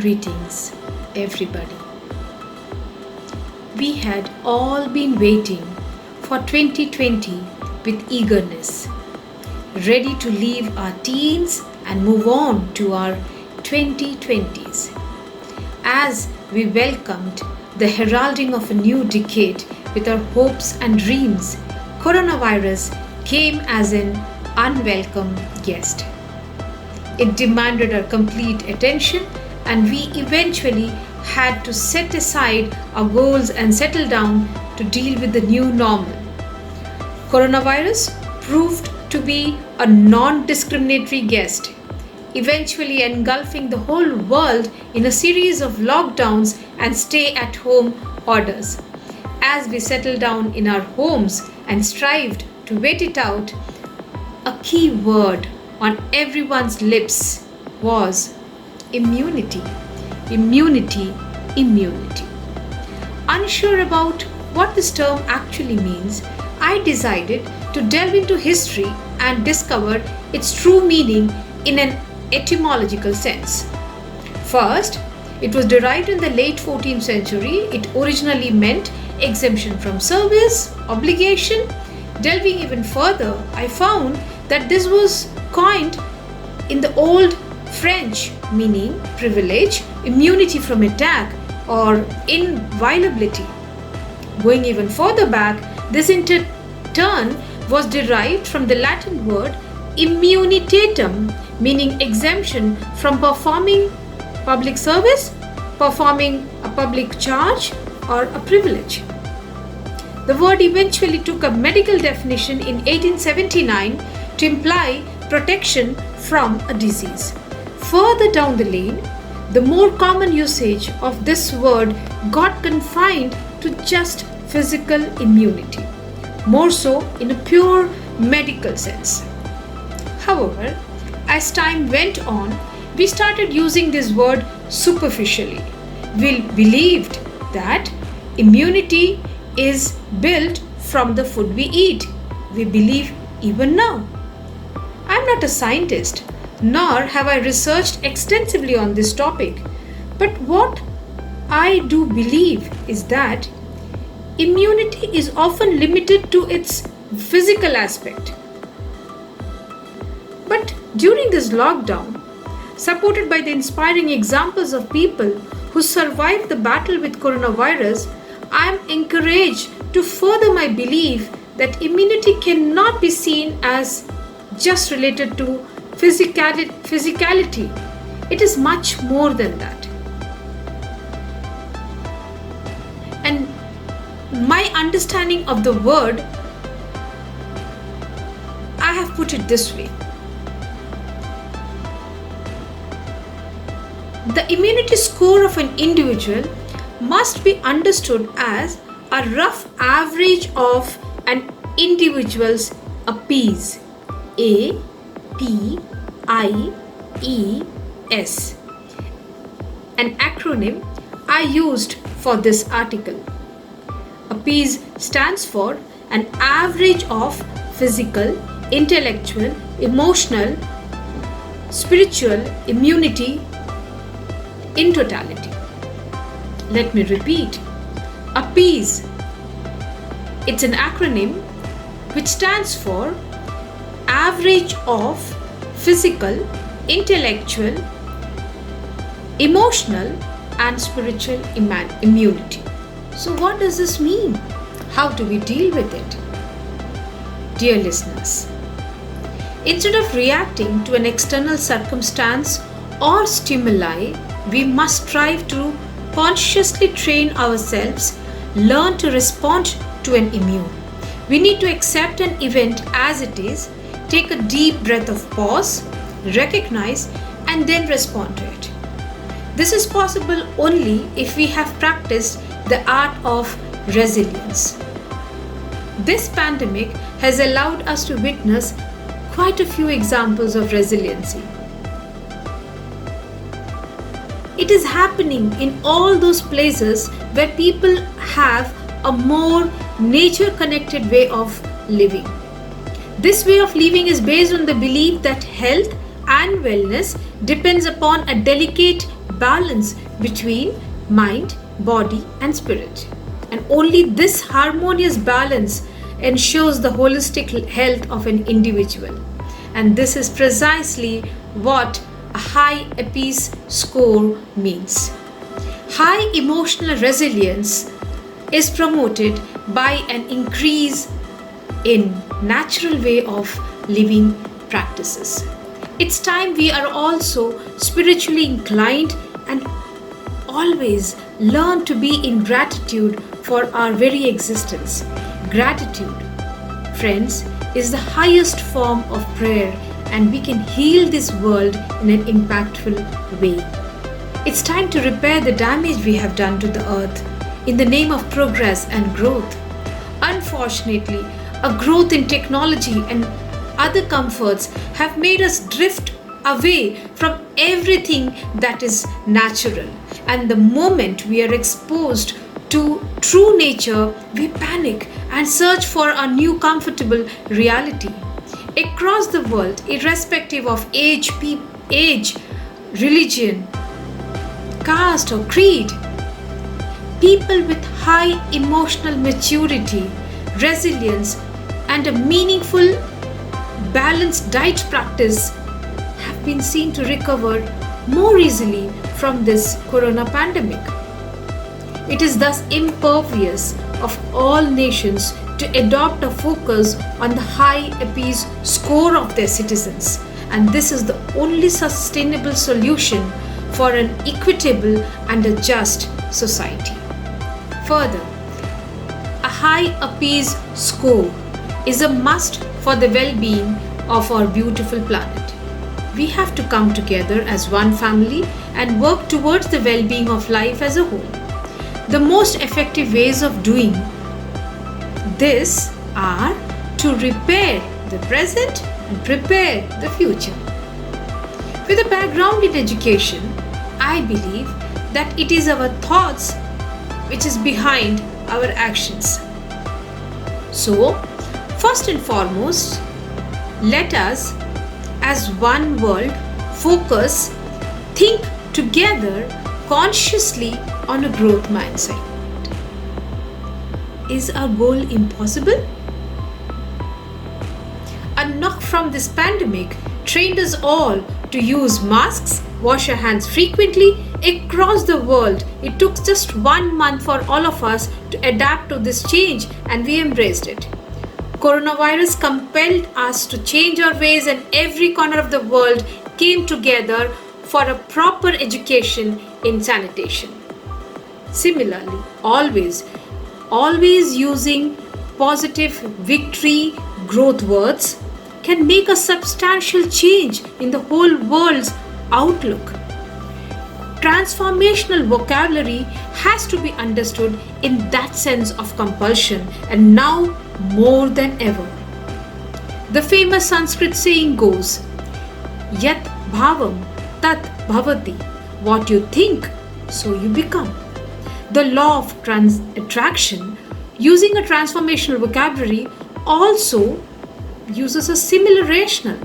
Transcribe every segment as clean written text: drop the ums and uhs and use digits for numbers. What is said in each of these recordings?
Greetings, everybody. We had all been waiting for 2020 with eagerness, ready to leave our teens and move on to our 2020s. As we welcomed the heralding of a new decade with our hopes and dreams, coronavirus came as an unwelcome guest. It demanded our complete attention, and we eventually had to set aside our goals and settle down to deal with the new normal. Coronavirus proved to be a non-discriminatory guest, eventually engulfing the whole world in a series of lockdowns and stay-at-home orders. As we settled down in our homes and strived to wait it out, a key word on everyone's lips was immunity. Immunity, immunity. Unsure about what this term actually means, I decided to delve into history and discover its true meaning in an etymological sense. First, it was derived in the late 14th century. It originally meant exemption from service, obligation. Delving even further, I found that this was coined in the Old French, meaning privilege, immunity from attack, or inviolability. Going even further back, this in turn was derived from the Latin word immunitatum, meaning exemption from performing public service, performing a public charge, or a privilege. The word eventually took a medical definition in 1879 to imply protection from a disease. Further down the lane, the more common usage of this word got confined to just physical immunity, more so in a pure medical sense. However, as time went on, we started using this word superficially. We believed that immunity is built from the food we eat. We believe even now. I'm not a scientist, nor have I researched extensively on this topic. But what I do believe is that immunity is often limited to its physical aspect. But during this lockdown, supported by the inspiring examples of people who survived the battle with coronavirus, I am encouraged to further my belief that immunity cannot be seen as just related to physicality. It is much more than that. And my understanding of the word, I have put it this way. The immunity score of an individual must be understood as a rough average of an individual's APIES. APIES, an acronym I used for this article. APIES stands for an average of physical, intellectual, emotional, spiritual immunity in totality. Let me repeat. APIES, it's an acronym which stands for average of physical, intellectual, emotional, and spiritual immunity. So what does this mean? How do we deal with it? Dear listeners, instead of reacting to an external circumstance or stimuli, we must strive to consciously train ourselves, learn to respond to an immune. We need to accept an event as it is, take a deep breath of pause, recognize, and then respond to it. This is possible only if we have practiced the art of resilience. This pandemic has allowed us to witness quite a few examples of resiliency. It is happening in all those places where people have a more nature-connected way of living. This way of living is based on the belief that health and wellness depends upon a delicate balance between mind, body, and spirit. And only this harmonious balance ensures the holistic health of an individual. And this is precisely what a high APES score means. High emotional resilience is promoted by an increase in natural way of living practices. It's time we are also spiritually inclined and always learn to be in gratitude for our very existence. Gratitude, friends, is the highest form of prayer, and we can heal this world in an impactful way. It's time to repair the damage we have done to the earth in the name of progress and growth. Unfortunately, a growth in technology and other comforts have made us drift away from everything that is natural. And the moment we are exposed to true nature, we panic and search for a new comfortable reality. Across the world, irrespective of age, religion, caste or creed, people with high emotional maturity, resilience, and a meaningful, balanced diet practice have been seen to recover more easily from this corona pandemic. It is thus imperious of all nations to adopt a focus on the high APES score of their citizens, and this is the only sustainable solution for an equitable and a just society. Further, a high APES score is a must for the well-being of our beautiful planet. We have to come together as one family and work towards the well-being of life as a whole. The most effective ways of doing this are to repair the present and prepare the future. With a background in education, I believe that it is our thoughts which is behind our actions. So, first and foremost, let us as one world focus, think together consciously on a growth mindset. Is our goal impossible? A knock from this pandemic trained us all to use masks, wash our hands frequently across the world. It took just 1 month for all of us to adapt to this change, and we embraced it. Coronavirus compelled us to change our ways, and every corner of the world came together for a proper education in sanitation. Similarly, always using positive victory growth words can make a substantial change in the whole world's outlook. Transformational vocabulary has to be understood in that sense of compulsion, and now more than ever. The famous Sanskrit saying goes, Yat bhavam tat bhavati. What you think, so you become. The law of attraction, using a transformational vocabulary, also uses a similar rationale.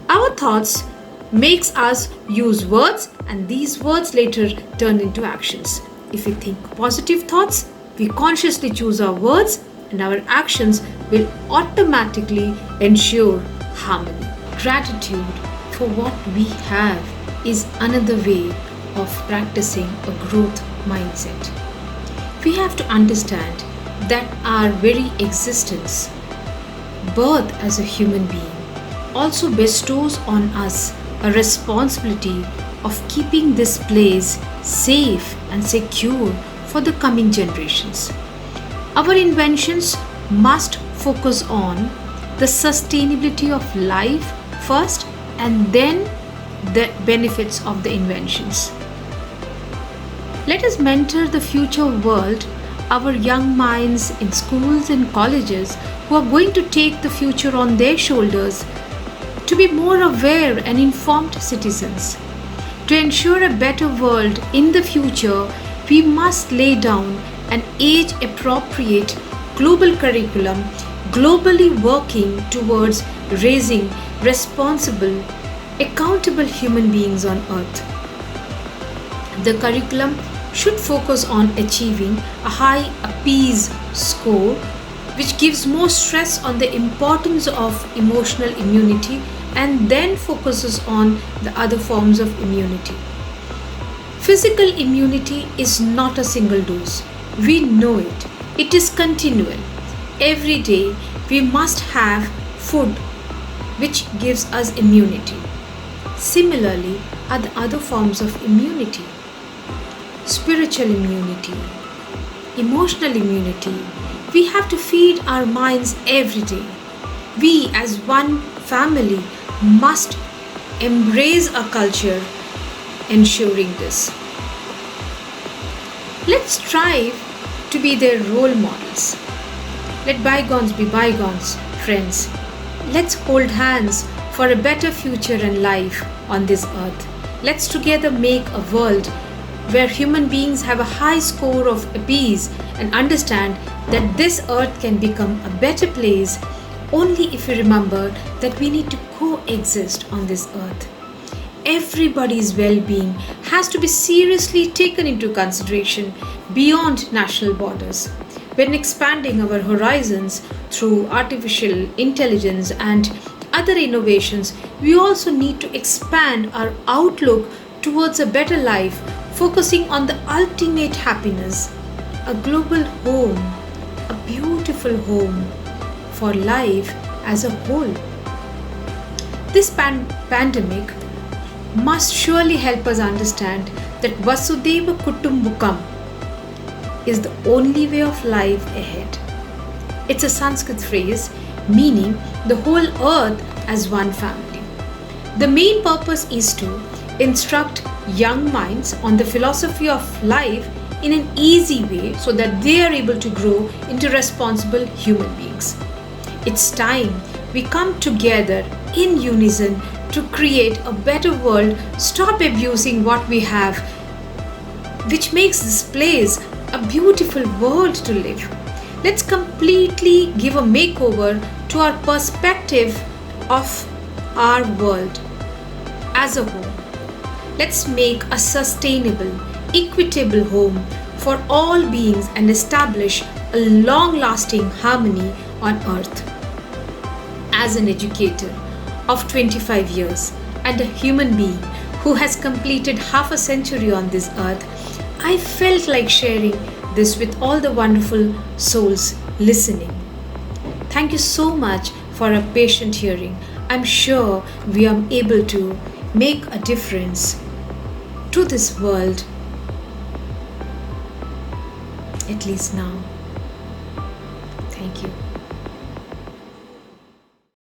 Our thoughts makes us use words, and these words later turn into actions. If we think positive thoughts, we consciously choose our words, and our actions will automatically ensure harmony. Gratitude for what we have is another way of practicing a growth mindset. We have to understand that our very existence, birth as a human being, also bestows on us a responsibility of keeping this place safe and secure for the coming generations. Our inventions must focus on the sustainability of life first, and then the benefits of the inventions. Let us mentor the future world, our young minds in schools and colleges who are going to take the future on their shoulders, to be more aware and informed citizens. To ensure a better world in the future, we must lay down an age-appropriate global curriculum, globally working towards raising responsible, accountable human beings on earth. The curriculum should focus on achieving a high APEAS score, which gives more stress on the importance of emotional immunity and then focuses on the other forms of immunity. Physical immunity is not a single dose. We know it. It is continual. Every day we must have food which gives us immunity. Similarly are the other forms of immunity. Spiritual immunity, emotional immunity. We have to feed our minds every day. We as one family must embrace a culture ensuring this. Let's strive to be their role models. Let bygones be bygones, friends. Let's hold hands for a better future and life on this earth. Let's together make a world where human beings have a high score of APEAS and understand that this earth can become a better place only if we remember that we need to coexist on this earth. Everybody's well-being has to be seriously taken into consideration beyond national borders. When expanding our horizons through artificial intelligence and other innovations, we also need to expand our outlook towards a better life, focusing on the ultimate happiness, a global home, a beautiful home for life as a whole. This pandemic must surely help us understand that Vasudhaiva Kutumbakam is the only way of life ahead. It's a Sanskrit phrase meaning the whole earth as one family. The main purpose is to instruct young minds on the philosophy of life in an easy way so that they are able to grow into responsible human beings. It's time we come together in unison to create a better world, stop abusing what we have, which makes this place a beautiful world to live. Let's completely give a makeover to our perspective of our world as a whole. Let's make a sustainable, equitable home for all beings and establish a long-lasting harmony on earth. As an educator of 25 years and a human being who has completed half a century on this earth, I felt like sharing this with all the wonderful souls listening. Thank you so much for a patient hearing. I'm sure we are able to make a difference to this world, at least now. Thank you.